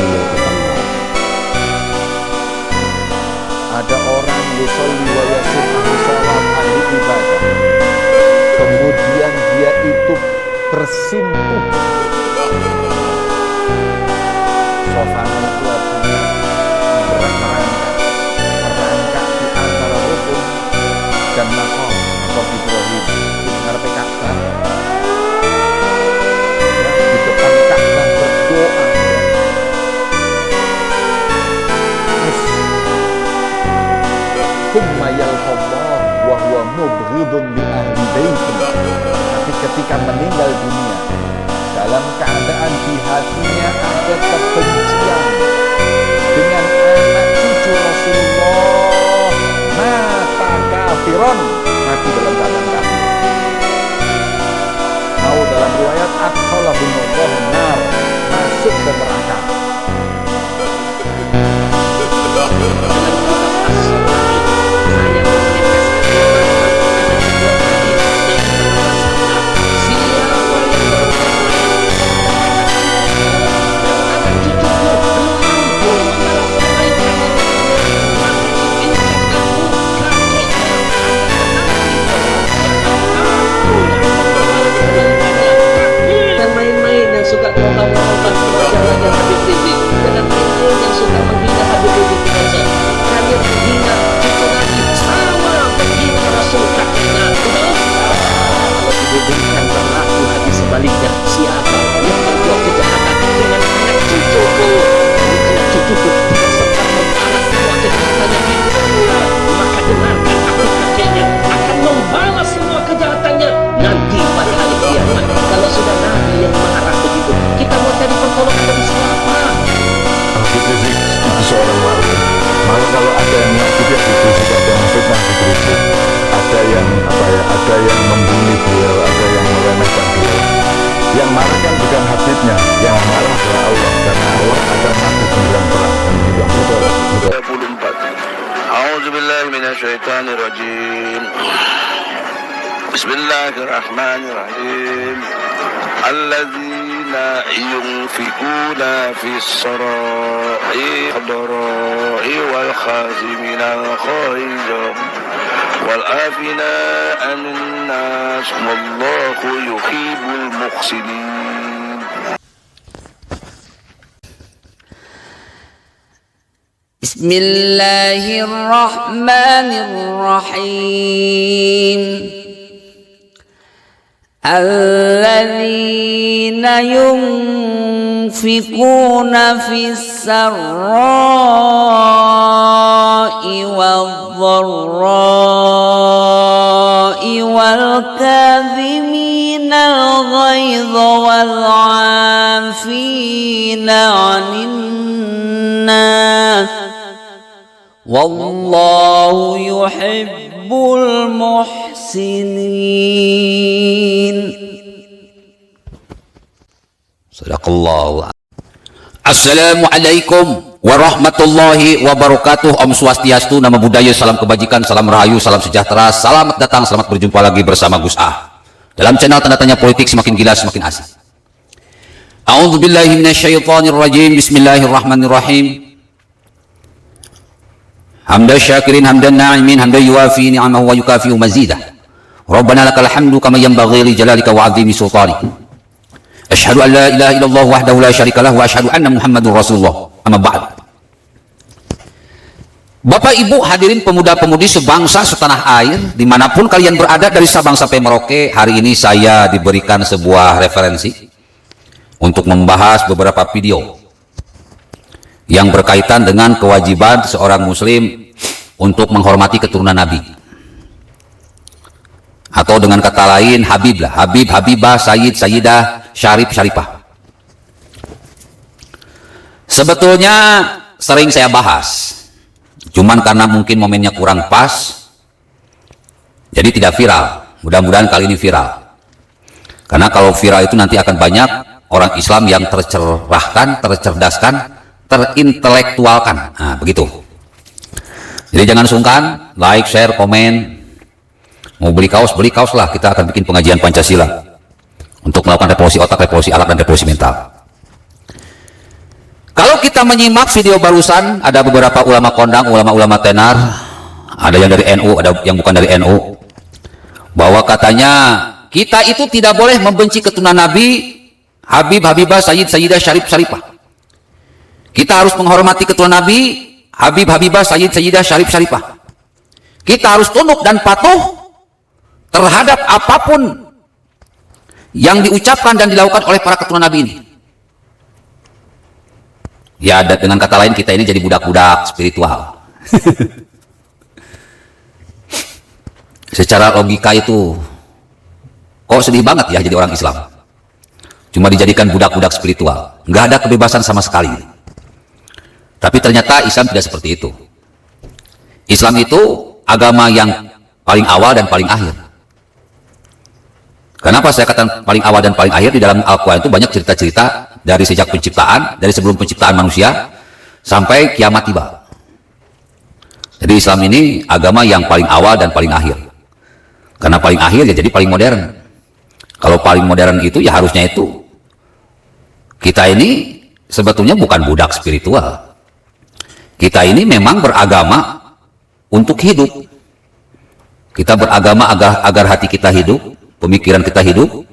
beliau berkata, ada orang yusolli wa yasum ahli salat ahli ibadah, kemudian dia itu bersimpuh. Sofana itu artinya merangkak di antara rukun dan maqam Ibrahim di ngarepe Ka'bah, ya, di depan Ka'bah berdoa. Thumma yalqallah wa huwa mubghidun li ahli baiti. Tapi ketika meninggal dunia, dalam keadaan di hatinya ada kebencian dengan anak cucu Rasulullah, mata kafiron, mati dalam keadaan kafir. Mau dalam riwayat adkhalahumullah nar, masuk ke neraka. Suka ngomong-ngomong wajah-wajah Habib Rizik, dengan main-main yang suka menghina Habib Rizik di Gaza. Kami menghina cucu Nabi sama menghina Rasul kakeknya. Kalau diberikan berlaku hadis sebaliknya, siapa yang berbuat kejahatan dengan anak cucuku? Anak cucuku serta membalas semua kejahatannya di dunia, maka dengarkan aku kakeknya akan membalas semua kejahatannya nanti pada hari kiamat. Kalau sudah Nabi yang marah begitu, kita mau cari pertolongan dari siapa? Habib Rizik itu seorang wali. Maka kalau ada yang menyakiti Habib Rizik, ada yang fitnah Habib Rizik, ada yang ada yang membuli beliau, ada yang meremehkan beliau, yang marah kan bukan Habibnya, yang marah adalah Allah, karena Allah akan mati sembilan perang. Dan betul. 24. A'udzubillahi minasyaitonirrajim. Bismillahirrahmanirrahim. Alladzina yunfikuna fis sarai wal khaziminal ghaiz wal afina anin nas wallahu yuhibbul muhsinin. Bismillahirrahmanirrahim. الذين ينفقون في السراء والضراء والكاظمين الغيظ والعافين عن الناس والله يحب المحسنين. Sadaqallahu. Assalamualaikum warahmatullahi wabarakatuh. Om Swastiastu, nama budaya, salam kebajikan, salam rahayu, salam sejahtera. Selamat datang, selamat berjumpa lagi bersama Gus A dalam channel Tanda Tanya Politik, semakin gila semakin asik. A'udzubillahi minasyaitonirrajim. Bismillahirrahmanirrahim. Hamdan syakirin, hamdan na'imin, hamdan yuwafi ni'amahu wa yukafi'u mazidah. Rabbana lakal hamdu kama yanbaghi li jalalika wa 'azimi sultanik. Asyhadu an la ilaha illallah wahdahu la syarika lahu wa asyhadu anna Muhammadur Rasulullah. Amma ba'd. Bapak Ibu hadirin pemuda-pemudi sebangsa setanah air, dimanapun kalian berada dari Sabang sampai Merauke, hari ini saya diberikan sebuah referensi untuk membahas beberapa video yang berkaitan dengan kewajiban seorang muslim untuk menghormati keturunan Nabi. Atau dengan kata lain Habib lah, Habib, Habibah, Sayyid, Sayyidah, Syarif, Syarifah. Sebetulnya sering saya bahas, cuman karena mungkin momennya kurang pas, jadi tidak viral. Mudah-mudahan kali ini viral. Karena kalau viral itu nanti akan banyak orang Islam yang tercerahkan, tercerdaskan, terintelektualkan. Nah, begitu. Jadi jangan sungkan, like, share, komen. Mau beli kaos lah. Kita akan bikin pengajian Pancasila untuk melakukan revolusi otak, revolusi alat, dan revolusi mental. Kalau kita menyimak video barusan, ada beberapa ulama kondang, ulama-ulama tenar, ada yang dari NU, ada yang bukan dari NU, bahwa katanya kita itu tidak boleh membenci keturunan Nabi, Habib, Habibah, Sayyid, Sayyidah, Syarif, Syarifah. Kita harus menghormati keturunan Nabi, Habib, Habibah, Sayyid, Sayyidah, Syarif, Syarifah. Kita harus tunduk dan patuh terhadap apapun yang diucapkan dan dilakukan oleh para keturunan Nabi ini. Ya, dengan kata lain kita ini jadi budak-budak spiritual. Secara logika itu kok sedih banget ya jadi orang Islam. Cuma dijadikan budak-budak spiritual. Nggak ada kebebasan sama sekali. Tapi ternyata Islam tidak seperti itu. Islam itu agama yang paling awal dan paling akhir. Kenapa saya katakan paling awal dan paling akhir? Di dalam Al-Quran itu banyak cerita-cerita dari sejak penciptaan, dari sebelum penciptaan manusia sampai kiamat tiba. Jadi Islam ini agama yang paling awal dan paling akhir. Karena paling akhir ya jadi paling modern. Kalau paling modern itu ya harusnya itu kita ini sebetulnya bukan budak spiritual. Kita ini memang beragama untuk hidup. Kita beragama agar hati kita hidup, pemikiran kita hidup,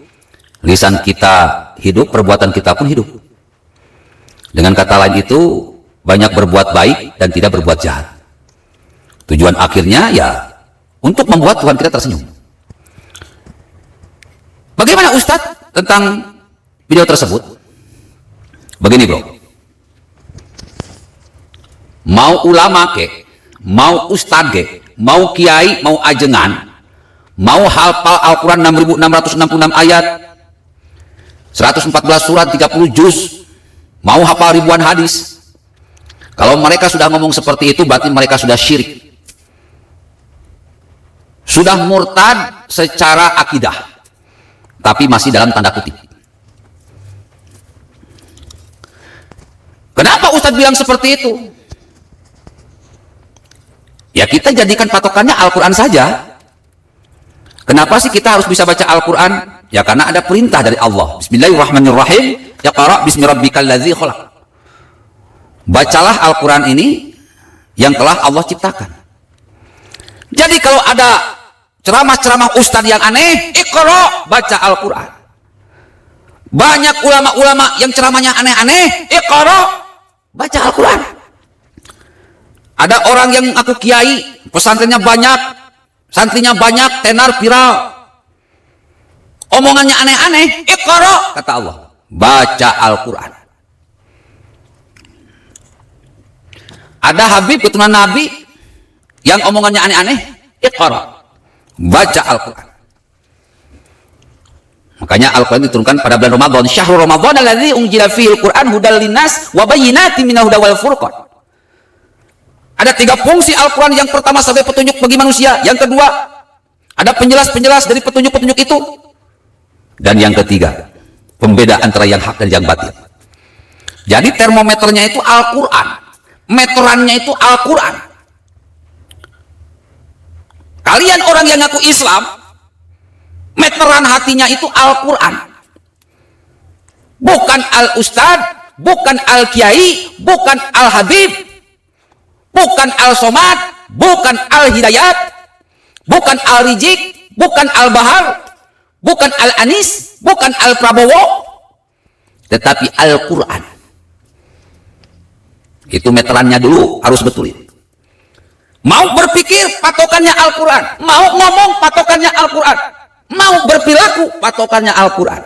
lisan kita hidup, perbuatan kita pun hidup. Dengan kata lain itu, banyak berbuat baik dan tidak berbuat jahat. Tujuan akhirnya ya untuk membuat Tuhan kita tersenyum. Bagaimana Ustadz tentang video tersebut? Begini bro, mau ulama ke, mau ustadz ke, mau kiai, mau ajengan, mau hafal Al-Quran 6.666 ayat, 114 surat, 30 juz, mau hafal ribuan hadis. Kalau mereka sudah ngomong seperti itu, berarti mereka sudah syirik. Sudah murtad secara akidah, tapi masih dalam tanda kutip. Kenapa Ustadz bilang seperti itu? Ya kita jadikan patokannya Al-Quran saja. Kenapa sih kita harus bisa baca Al-Quran? Ya karena ada perintah dari Allah. Bismillahirrahmanirrahim. Iqra' bismi rabbikal ladzi khalaq. Bacalah Al-Quran ini yang telah Allah ciptakan. Jadi kalau ada ceramah-ceramah ustadz yang aneh, Iqra', baca Al-Quran. Banyak ulama-ulama yang ceramahnya aneh-aneh, Iqra', baca Al-Quran. Ada orang yang aku kiai, pesantrennya banyak, santrinya banyak, tenar viral, omongannya aneh-aneh, Iqra', kata Allah, baca Al-Quran. Ada Habib keturunan Nabi yang omongannya aneh-aneh, Iqra', baca Al-Quran. Makanya Al-Quran diturunkan pada bulan Ramadan. Syahrul Ramadan alladzi unzila fihil Qur'an hudal linnas wa bayyinatin minal huda wal furqan. Ada 3 fungsi Al-Quran. Yang pertama sebagai petunjuk bagi manusia. Yang kedua, ada penjelas-penjelas dari petunjuk-petunjuk itu. Dan yang ketiga, pembeda antara yang hak dan yang batil. Jadi termometernya itu Al-Quran. Meterannya itu Al-Quran. Kalian orang yang ngaku Islam, meteran hatinya itu Al-Quran. Bukan Al-Ustad, bukan Al-Kiai, bukan Al-Habib, bukan Al-Somad, bukan Al-Hidayat, bukan Al-Rizik, bukan Al-Bahar, bukan Al-Anis, bukan Al-Prabowo, tetapi Al-Quran. Itu meterannya dulu, harus betulin. Mau berpikir, patokannya Al-Quran. Mau ngomong, patokannya Al-Quran. Mau berperilaku, patokannya Al-Quran.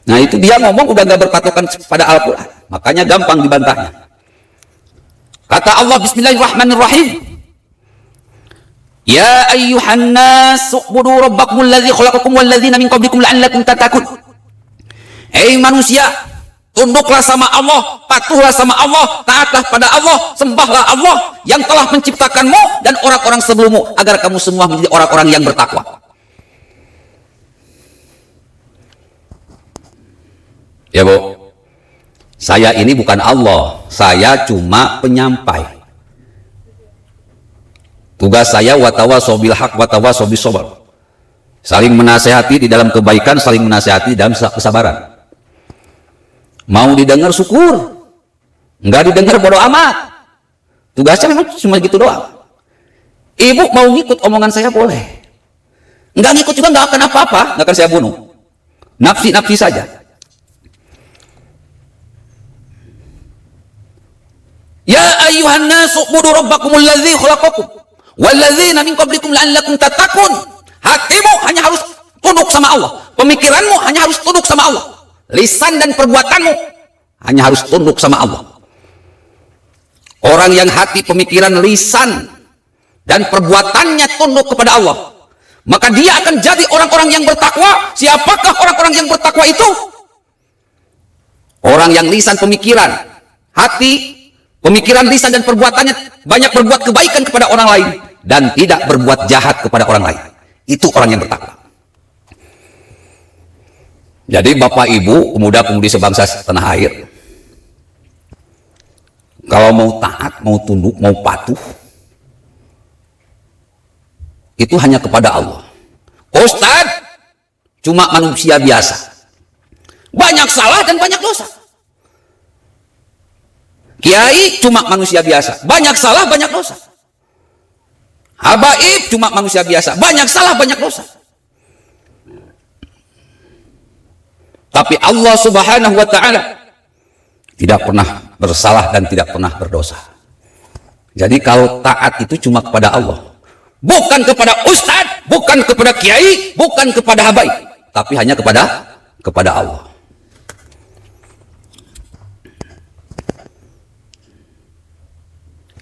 Nah itu dia ngomong udah gak berpatokan pada Al-Quran. Makanya gampang dibantahnya. Kata Allah, Bismillahirrahmanirrahim. Ya ayyuhan nas, u'budu rabbakumul ladzi khalaqakum wal ladzina min qablikum la'allakum tattaqun. Hei manusia, tunduklah sama Allah, patuhlah sama Allah, taatlah pada Allah, sembahlah Allah yang telah menciptakanmu dan orang-orang sebelummu agar kamu semua menjadi orang-orang yang bertakwa. Ya Bu, saya ini bukan Allah, saya cuma penyampai. Tugas saya watawasaw bil haq watawasaw bis sabr. Saling menasehati di dalam kebaikan, saling menasehati di dalam kesabaran. Mau didengar syukur, Nggak didengar, bodo amat. Tugasnya memang cuma gitu doang. Ibu mau ngikut omongan saya boleh. Nggak ngikut juga nggak akan apa-apa, nggak akan saya bunuh. Nafsi-nafsi saja. Ya ayyuhan nasu ubudu rabbakumul ladzi khalaqakum wal ladzina min qablikum la'allakum tattaqun. Hatimu hanya harus tunduk sama Allah. Pemikiranmu hanya harus tunduk sama Allah. Lisan dan perbuatanmu hanya harus tunduk sama Allah. Orang yang hati, pemikiran, lisan dan perbuatannya tunduk kepada Allah, maka dia akan jadi orang-orang yang bertakwa. Siapakah orang-orang yang bertakwa itu? Orang yang lisan, pemikiran, hati, pemikiran, lisan dan perbuatannya banyak berbuat kebaikan kepada orang lain dan tidak berbuat jahat kepada orang lain. Itu orang yang bertakwa. Jadi Bapak Ibu, pemuda-pemudi sebangsa setanah air, kalau mau taat, mau tunduk, mau patuh, itu hanya kepada Allah. Ustadz cuma manusia biasa, banyak salah dan banyak dosa. Kiai cuma manusia biasa, banyak salah, banyak dosa. Habaib cuma manusia biasa, banyak salah, banyak dosa. Tapi Allah Subhanahu wa ta'ala tidak pernah bersalah dan tidak pernah berdosa. Jadi kalau taat itu cuma kepada Allah, bukan kepada ustadz, bukan kepada kiai, bukan kepada habaib, tapi hanya kepada Allah.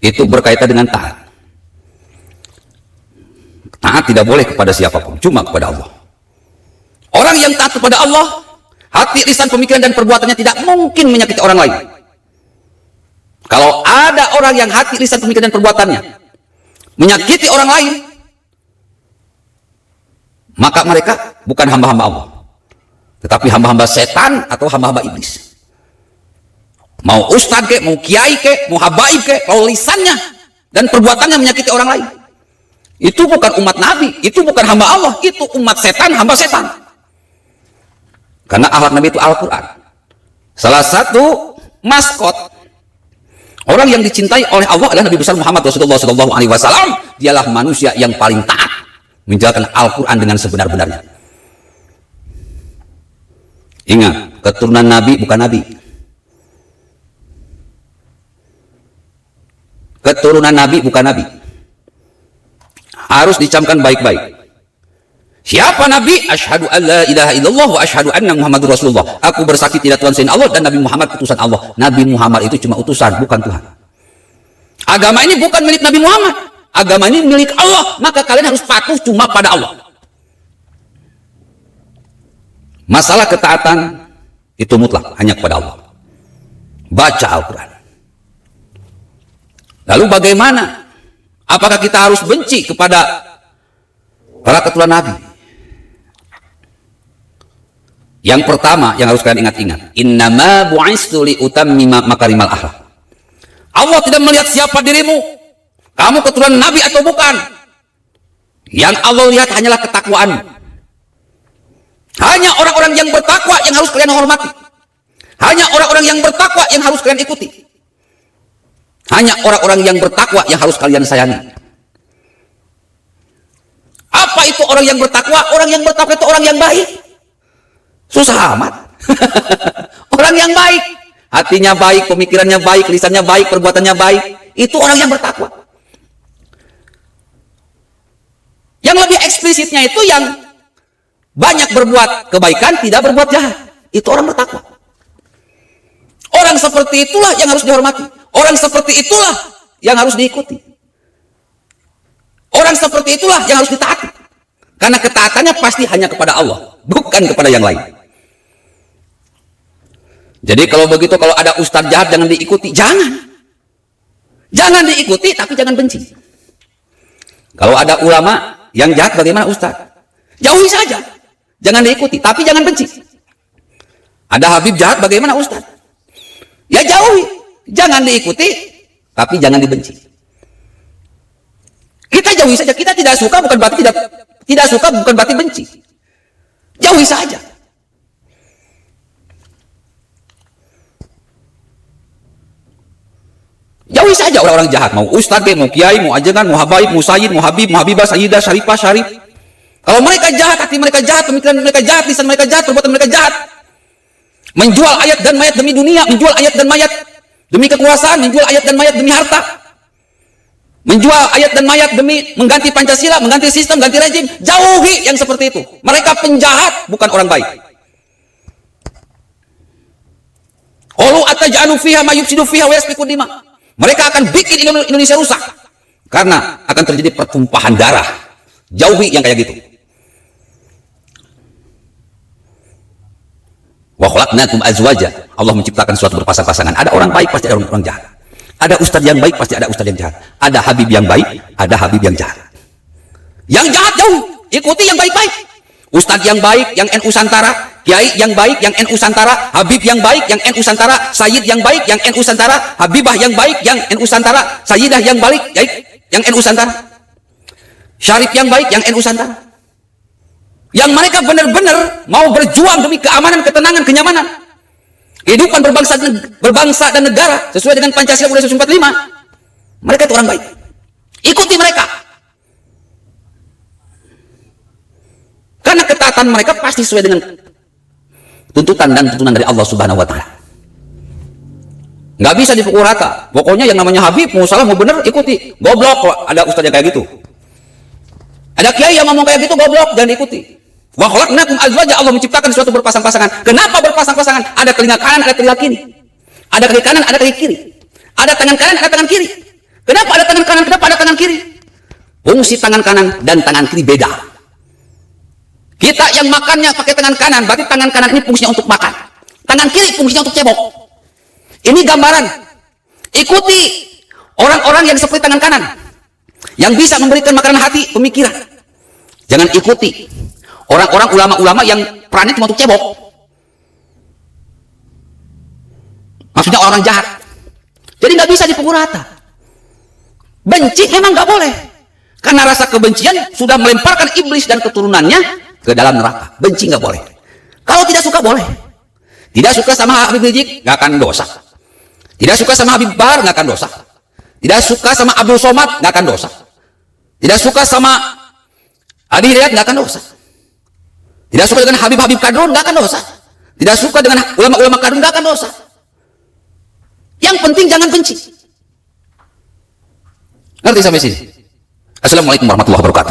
Itu berkaitan dengan taat. Taat tidak boleh kepada siapapun, cuma kepada Allah. Orang yang taat kepada Allah, hati, lisan, pemikiran dan perbuatannya tidak mungkin menyakiti orang lain. Kalau ada orang yang hati, lisan, pemikiran dan perbuatannya menyakiti orang lain, maka mereka bukan hamba-hamba Allah, tetapi hamba-hamba setan atau hamba-hamba iblis. Mau ustadz kek, mau kiai kek, mau habaib kek, kalau lisannya dan perbuatannya menyakiti orang lain, itu bukan umat Nabi, itu bukan hamba Allah, itu umat setan, hamba setan. Karena akhlak Nabi itu Al-Quran. Salah satu maskot orang yang dicintai oleh Allah adalah Nabi besar Muhammad Rasulullah SAW. Dialah manusia yang paling taat menjalankan Al-Quran dengan sebenar-benarnya. Ingat, keturunan Nabi bukan Nabi. Keturunan Nabi bukan Nabi. Harus dicamkan baik-baik. Siapa Nabi? Asyhadu an la ilaha illallah wa asyhadu anna Muhammadur Rasulullah. Aku bersaksi tidak Tuhan selain Allah dan Nabi Muhammad utusan Allah. Nabi Muhammad itu cuma utusan, bukan Tuhan. Agama ini bukan milik Nabi Muhammad. Agama ini milik Allah. Maka kalian harus patuh cuma pada Allah. Masalah ketaatan itu mutlak hanya kepada Allah. Baca Al-Quran. Lalu bagaimana? Apakah kita harus benci kepada para keturunan Nabi? Yang pertama yang harus kalian ingat-ingat, innama bu'istu li utammima makarimal akhlak. Allah tidak melihat siapa dirimu, kamu keturunan Nabi atau bukan. Yang Allah lihat hanyalah ketakwaanmu. Hanya orang-orang yang bertakwa yang harus kalian hormati. Hanya orang-orang yang bertakwa yang harus kalian ikuti. Hanya orang-orang yang bertakwa yang harus kalian sayangi. Apa itu orang yang bertakwa? Orang yang bertakwa itu orang yang baik. Susah amat. Orang yang baik, hatinya baik, pemikirannya baik, lisannya baik, perbuatannya baik, itu orang yang bertakwa. Yang lebih eksplisitnya itu yang banyak berbuat kebaikan, tidak berbuat jahat, itu orang bertakwa. Orang seperti itulah yang harus dihormati. Orang seperti itulah yang harus diikuti. Orang seperti itulah yang harus ditaati. Karena ketaatannya pasti hanya kepada Allah, bukan kepada yang lain. Jadi kalau begitu, kalau ada ustadz jahat jangan diikuti. Jangan diikuti, tapi jangan benci. Kalau ada ulama yang jahat, bagaimana ustadz? Jauhi saja. Jangan diikuti, tapi jangan benci. Ada habib jahat, bagaimana ustadz? Ya jauhi. Jangan diikuti, tapi jangan dibenci. Kita jauhi saja. Kita tidak suka bukan berarti tidak suka bukan berarti benci. Jauhi saja. saja orang-orang jahat, mau ustadz, mau kiai, mau ajangan, mau habaib, mau sayyid, mau habib, mau habibah, sayyidah, syarifah, syarif. Kalau mereka jahat, hati mereka jahat, pemikiran mereka jahat, lisan mereka jahat, perbuatan mereka jahat. Menjual ayat dan mayat demi dunia, menjual ayat dan mayat demi kekuasaan, menjual ayat dan mayat demi harta. Menjual ayat dan mayat demi mengganti Pancasila, mengganti sistem, ganti rejim. Jauhi yang seperti itu. Mereka penjahat, bukan orang baik. Qalu ataj'alu fiha ma yufsidu fiha wa yasfiku dima. Mereka akan bikin Indonesia rusak karena akan terjadi pertumpahan darah. Jauhi yang kayak gitu. Wa khalaqnakum azwaja. Allah menciptakan suatu berpasang-pasangan. Ada orang baik, pasti ada orang jahat. Ada ustadz yang baik, pasti ada ustadz yang jahat. Ada habib yang baik, ada habib yang jahat. Yang jahat jauh, ikuti yang baik-baik. Ustadz yang baik, yang NU Santara. Kiai yang baik, yang NU Santara. Habib yang baik, yang NU Santara. Sayyid yang baik, yang NU Santara. Habibah yang baik, yang NU Santara. Sayyidah yang baik, yang NU Santara. Syarif yang baik, yang NU Santara. Yang mereka benar-benar mau berjuang demi keamanan, ketenangan, kenyamanan. Kehidupan berbangsa dan negara sesuai dengan Pancasila UUD 1945. Mereka itu orang baik. Ikuti mereka. Karena ketaatan mereka pasti sesuai dengan tuntutan dan tuntunan dari Allah Subhanahu wa taala. Nggak bisa dipukul rata. Pokoknya yang namanya Habib, mau salah mau benar ikuti. Goblok kok ada ustaz yang kayak gitu. Ada kiai yang ngomong kayak gitu, goblok, jangan ikuti. Wa khalaqnakum azwaja, Allah menciptakan suatu berpasang-pasangan. Kenapa berpasang-pasangan? Ada telinga kanan, ada telinga kiri. Ada kaki kanan, ada kaki kiri. Ada tangan kanan, ada tangan kiri. Kenapa ada tangan kanan, kenapa ada tangan kiri? Fungsi tangan kanan dan tangan kiri beda. Kita yang makannya pakai tangan kanan, berarti tangan kanan ini fungsinya untuk makan. Tangan kiri fungsinya untuk cebok. Ini gambaran. Ikuti orang-orang yang seperti tangan kanan. Yang bisa memberikan makanan hati, pemikiran. Jangan ikuti orang-orang ulama-ulama yang perannya cuma untuk cebok. Maksudnya orang jahat. Jadi nggak bisa dipukul rata. Benci memang nggak boleh. Karena rasa kebencian sudah melemparkan iblis dan keturunannya ke dalam neraka. Benci nggak boleh. Kalau tidak suka boleh. Tidak suka sama Habib Rizik nggak akan dosa. Tidak suka sama Habib Bahar nggak akan dosa. Tidak suka sama Abdul Somad nggak akan dosa. Tidak suka sama Adi Hidayat nggak akan dosa. Tidak suka dengan Habib-Habib Kadrun nggak akan dosa. Tidak suka dengan ulama-ulama Kadrun nggak akan dosa. Yang penting jangan benci. Ngerti sampai sini? Assalamualaikum warahmatullahi wabarakatuh.